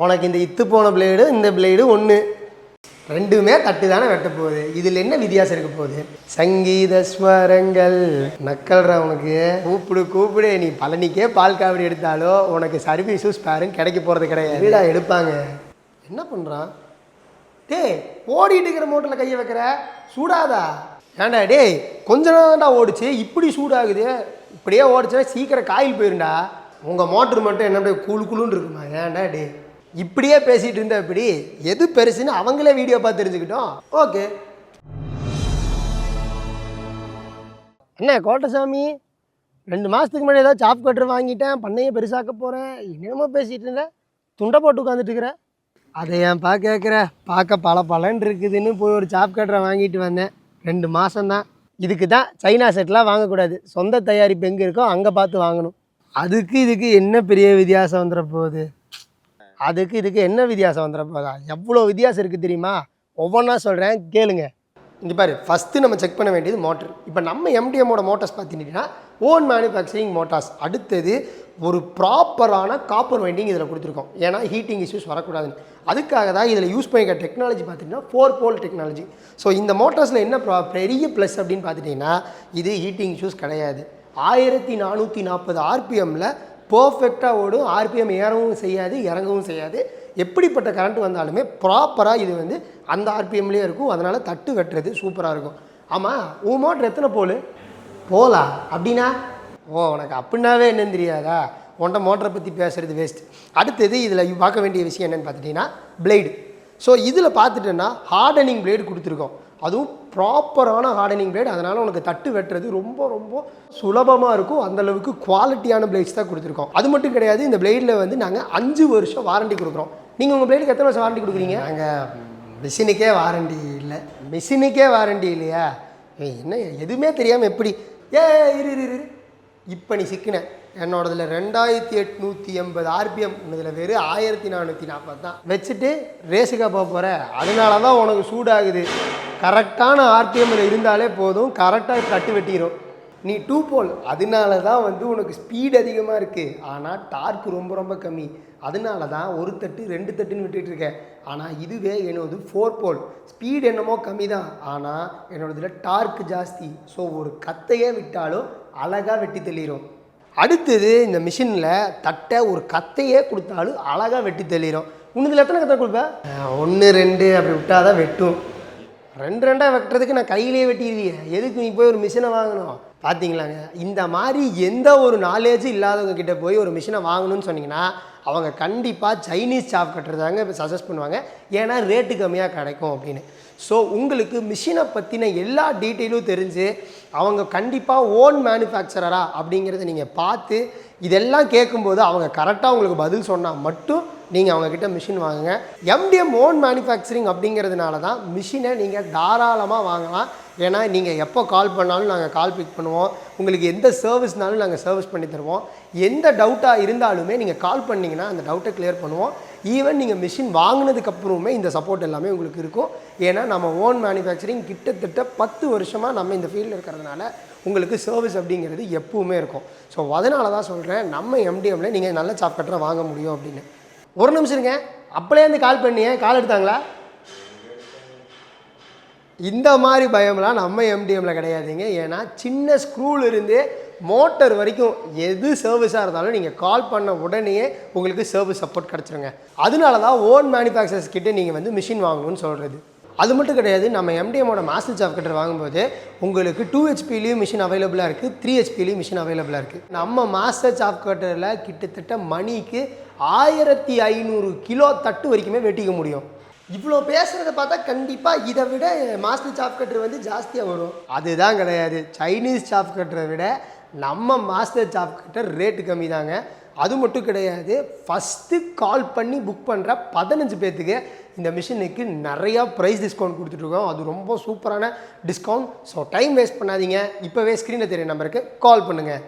உனக்கு இந்த இத்து போன பிளேடு இந்த பிளேடு ஒன்று, ரெண்டுமே தட்டு தானே வெட்ட போகுது. இதில் என்ன வித்தியாசம் இருக்க போகுது? சங்கீத ஸ்வரங்கள் நக்கல்ற உனக்கு. கூப்பிடு நீ பழனிக்கே பால் காவடி எடுத்தாலோ உனக்கு சர்வீஸும் ஸ்பேரும் கிடைக்க போகிறது கிடையாது. வீடா எடுப்பாங்க. என்ன பண்ணுறான் டேய்? ஓடிட்டு இருக்கிற மோட்டரில் கையை வைக்கிற, சூடாதா? ஏண்டா டேய், கொஞ்ச நேரம்டா ஓடிச்சு, இப்படி சூடாகுது. இப்படியே ஓடிச்சுன்னா சீக்கிரம் காயில் போயிருண்டா. உங்கள் மோட்ரு மட்டும் என்ன குழுன்னு இருக்குமா? ஏண்டா டே இப்படியே பேசிகிட்டு இருந்தா இப்படி எது பெருசுன்னு அவங்களே வீடியோ பார்த்து தெரிஞ்சுக்கிட்டோம். ஓகே என்ன கோட்டசாமி, 2 மாதத்துக்கு முன்னாடி ஏதாவது சாப் கட்டர் வாங்கிட்டேன், பண்ணையை பெருசாக்க போகிறேன், என்னமோ பேசிகிட்டு இருந்தேன், துண்டை போட்டு உட்காந்துட்டு இருக்கிறேன். அதை ஏன்பா கேட்குற? பார்க்க பலன்னு இருக்குதுன்னு போய் ஒரு சாப் கட்டரை வாங்கிட்டு வந்தேன். 2 மாதம்தான். இதுக்கு தான் சைனா செட்லாம் வாங்கக்கூடாது, சொந்த தயாரிப்பு எங்கே இருக்கோ அங்கே பார்த்து வாங்கணும். அதுக்கு இதுக்கு என்ன பெரிய வித்தியாசம் வந்துட போகுது? இதுக்கு என்ன வித்தியாசம் வந்துட போதா? எவ்வளோ வித்தியாசம் இருக்குது தெரியுமா? ஒவ்வொன்றா சொல்கிறேன் கேளுங்க. இங்கே பாரு, ஃபஸ்ட்டு நம்ம செக் பண்ண வேண்டியது மோட்டர். இப்போ நம்ம எம்டிஎம்மோட மோட்டார்ஸ் பார்த்தீங்கன்னா ஓன் மேனுஃபேக்சரிங் மோட்டார்ஸ். அடுத்தது ஒரு ப்ராப்பரான காப்பர் வைண்டிங் இதில் கொடுத்துருக்கோம். ஏன்னா ஹீட்டிங் இஷ்யூஸ் வரக்கூடாதுன்னு. அதுக்காக தான் இதில் யூஸ் பண்ணிக்கிற டெக்னாலஜி பார்த்திங்கன்னா 4 போல் டெக்னாலஜி. ஸோ இந்த மோட்டார்ஸில் என்ன பெரிய ப்ளஸ் அப்படின்னு பார்த்துட்டிங்கன்னா இது ஹீட்டிங் இஷ்யூஸ் கிடையாது. 1440 ஆர்பிஎம்மில் பர்ஃபெக்டாக ஓடும். ஆர்பிஎம் ஏறவும் செய்யாது, இறங்கவும் செய்யாது. எப்படிப்பட்ட கரண்ட் வந்தாலுமே ப்ராப்பராக இது வந்து அந்த ஆர்பிஎம்லேயே இருக்கும். அதனால் தட்டு வெட்டுறது சூப்பராக இருக்கும். ஆமாம், உன் மோட்டர் எத்தனை போலா அப்படின்னா? உனக்கு அப்படின்னாவே என்னன்னு தெரியாதா? உன்ட்ட மோட்டரை பற்றி பேசுகிறது வேஸ்ட். அடுத்தது இதில் பார்க்க வேண்டிய விஷயம் என்னென்னு பார்த்துட்டிங்கன்னா பிளேடு. ஸோ இதில் பார்த்துட்டோன்னா ஹார்டனிங் பிளேடு கொடுத்துருக்கோம். அதுவும் ப்ராப்பரான ஹார்டனிங் பிளேட். அதனால் உனக்கு தட்டு வெட்டுறது ரொம்ப சுலபமாக இருக்கும். அந்தளவுக்கு குவாலிட்டியான பிளேட்ஸ் தான் கொடுத்துருக்கோம். அது மட்டும் கிடையாது, இந்த பிளேடில் வந்து நாங்கள் 5 வருஷம் வாரண்டி கொடுக்குறோம். நீங்கள் உங்கள் பிளேடுக்கு எத்தனை வருஷம் வாரண்டி கொடுக்குறீங்க? நாங்கள் மிஷினுக்கே வாரண்டி இல்லை. மிஷினுக்கே வாரண்டி இல்லையா? என்ன எதுவுமே தெரியாமல் எப்படி? இரு இப்போ நீ சிக்கின. என்னோடதில் 2880 ஆர்பிஎம், இதில் வெறும் 1440 தான் வச்சுட்டு ரேஸுக்காக போக போகிற. அதனால தான் உனக்கு சூடாகுது. கரெக்டான ஆர்பிஎம்மில் இருந்தாலே போதும், கரெக்டாக தட்டு வெட்டிடும். நீ 2 போல், அதனால தான் வந்து உனக்கு ஸ்பீட் அதிகமாக இருக்குது, ஆனால் டார்க் ரொம்ப கம்மி. அதனால தான் ஒரு தட்டு 2 தட்டுன்னு விட்டுட்டுருக்கேன். ஆனால் இதுவே என்னோடது 4 போல், ஸ்பீட் என்னமோ கம்மி தான், ஆனால் என்னோடதில் டார்க் ஜாஸ்தி. ஸோ ஒரு கத்தையே விட்டாலும் அழகாக வெட்டி தெளிரும். அடுத்தது இந்த மிஷினில் தட்டை ஒரு கத்தையே கொடுத்தாலும் அழகாக வெட்டி தெளிரும். உன்னதில் எத்தனை கத்தை கொடுப்பேன்? 1 2 அப்படி விட்டால் தான் வெட்டும். 2 வெட்டுறதுக்கு நான் கையிலேயே வெட்டிடுவியே, எதுக்கு நீ போய் ஒரு மிஷினை வாங்கணும்? பார்த்தீங்களாங்க, இந்த மாதிரி எந்த ஒரு நாலேஜும் இல்லாதவங்க கிட்டே போய் ஒரு மிஷினை வாங்கணும்னு சொன்னீங்கன்னா அவங்க கண்டிப்பாக சைனீஸ் சாப் கட்டுறதாங்க சஜஸ்ட் பண்ணுவாங்க. ஏன்னா ரேட்டு கம்மியாக கிடைக்கும் அப்படின்னு. ஸோ உங்களுக்கு மிஷினை பற்றின எல்லா டீட்டெயிலும் தெரிஞ்சு அவங்க கண்டிப்பாக ஓன் மேனுஃபேக்சரரா அப்படிங்கிறத நீங்கள் பார்த்து இதெல்லாம் கேட்கும்போது அவங்க கரெக்டாக உங்களுக்கு பதில் சொன்னால் மட்டும் நீங்கள் அவங்கக்கிட்ட மிஷின் வாங்குங்க. எம்டிஎம் ஓன் மேனுஃபேக்சரிங் அப்படிங்கிறதுனால தான் மிஷினை நீங்கள் தாராளமாக வாங்கலாம். ஏன்னா நீங்கள் எப்போ கால் பண்ணாலும் நாங்கள் கால் பிக் பண்ணுவோம். உங்களுக்கு எந்த சர்வீஸ்னாலும் நாங்கள் சர்வீஸ் பண்ணி தருவோம். எந்த டவுட்டாக இருந்தாலுமே நீங்கள் கால் பண்ணிங்கன்னா அந்த டவுட்டை கிளியர் பண்ணுவோம். ஈவன் நீங்கள் மிஷின் வாங்கினதுக்கப்புறமே இந்த சப்போர்ட் எல்லாமே உங்களுக்கு இருக்கும். ஏன்னா நம்ம ஓன் மேனுஃபேக்சரிங் கிட்டத்தட்ட 10 வருஷமாக நம்ம இந்த ஃபீல்டில் இருக்கிறதுனால உங்களுக்கு சர்வீஸ் அப்படிங்கிறது எப்பவுமே இருக்கும். ஸோ அதனால தான் சொல்கிறேன், நம்ம எம்டிஎம்மில் நீங்கள் நல்ல சாப் கட்டரை வாங்க முடியும் அப்படின்னு. ஒரு நிமிஷம் இருங்க, அப்போலேருந்து கால் பண்ணியே, கால் எடுத்தாங்களா? இந்த மாதிரி பயம்லாம் நம்ம எம்டிஎம்மில் கிடையாதுங்க. ஏன்னா சின்ன ஸ்க்ரூலிருந்து மோட்டர் வரைக்கும் எது சர்வீஸாக இருந்தாலும் நீங்கள் கால் பண்ண உடனே உங்களுக்கு சர்வீஸ் சப்போர்ட் கிடச்சிருங்க. அதனால தான் ஓன் மேனுஃபேக்சரர்ஸ் கிட்டே நீங்கள் வந்து மிஷின் வாங்கணும்னு சொல்கிறது. அது மட்டும் கிடையாது, நம்ம எம்டிஎம்மோட மாஸ்டர் சாப் கட்டர் வாங்கும்போது உங்களுக்கு 2 ஹெச்பிலையும் மிஷின் அவைலபிளாக இருக்குது, 3 ஹெச்பிலையும் மிஷின் அவைலபிளாக இருக்குது. நம்ம மாஸ்டர் சாப் கட்டரில் கிட்டத்தட்ட மணிக்கு 1500 கிலோ தட்டு வரைக்குமே வெட்டிக்க முடியும். இவ்வளோ பேசுகிறத பார்த்தா கண்டிப்பாக இதை விட மாஸ்டர் சாப் கட்டர் வந்து ஜாஸ்தியாக வரும். அதுதான் கிடையாது, சைனீஸ் சாப் கட்டரை விட நம்ம மாஸ்டர் சாப் கட்டர் ரேட்டு கம்மி தாங்க. அது மட்டும் கிடையாது, ஃபஸ்ட்டு கால் பண்ணி புக் பண்ணுற 15 பேர்த்துக்கு இந்த மிஷினுக்கு நிறையா ப்ரைஸ் டிஸ்கவுண்ட் கொடுத்துட்ருக்கோம். அது ரொம்ப சூப்பரான டிஸ்கவுண்ட். ஸோ டைம் வேஸ்ட் பண்ணாதீங்க, இப்போவே ஸ்க்ரீனில் தெரிய நம்பருக்கு கால் பண்ணுங்கள்.